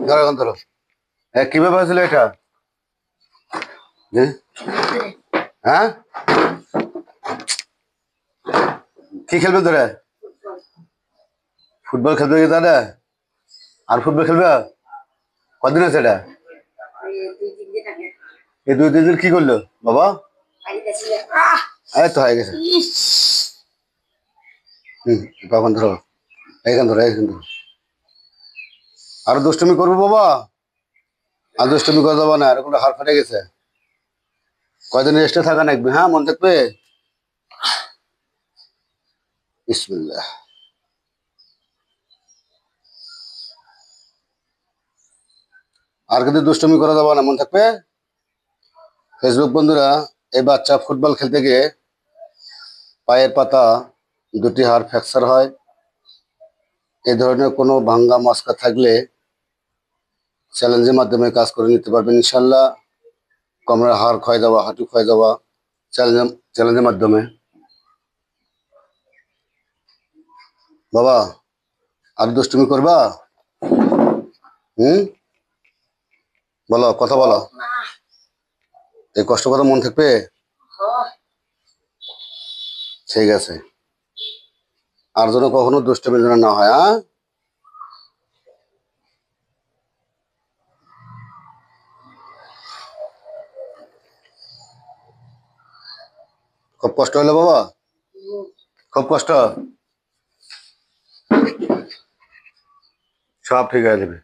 ধরো এখন ধরো। কিভাবে হয়েছিল এটা? হ্যাঁ, কি খেলবে তোরা? ফুটবল খেলবে কি তাহলে? আর ফুটবল খেলবে? কদিন আছে এটা? এই 2-3 দিন কি করলো বাবা? এই তো হয়ে গেছে। কখন ধরো, এইখান ধরো, এইখান ধরো। আরো দুষ্টুমি করবো বাবা? আর দুষ্টুমি করে দেবো না, এরকম হাড় ফেটে গেছে। কয়দিন রেস্টে থাকা নাকবে, হ্যাঁ মন থাকবে। বিসমিল্লাহ। আর কিন্তু দুষ্টুমি করা যাবে না, মন থাকবে। ফেসবুক বন্ধুরা, এই বাচ্চা ফুটবল খেলতে গিয়ে পায়ের পাতা দুটি হাড় ফ্র্যাকচার হয়। এই ধরনের কোনো ভাঙ্গা মস্কা থাকলে চ্যালেঞ্জের মাধ্যমে কাজ করে নিতে পারবেন ইনশাল্লাহ। কোমরের হাড় ক্ষয় যাওয়া, হাঁটু ক্ষয় যাওয়া, চ্যালেঞ্জের মাধ্যমে। বাবা, আর দুষ্টুমি করবা? হুম, বলো, কথা বলো। এই কষ্ট কথা মন থাকবে। ঠিক আছে, আর যেন কখনো দুষ্টুমির জন্য না হয়, হ্যাঁ। খুব কষ্ট হলো বাবা? খুব কষ্ট? সব ঠিক হয়ে যাবে।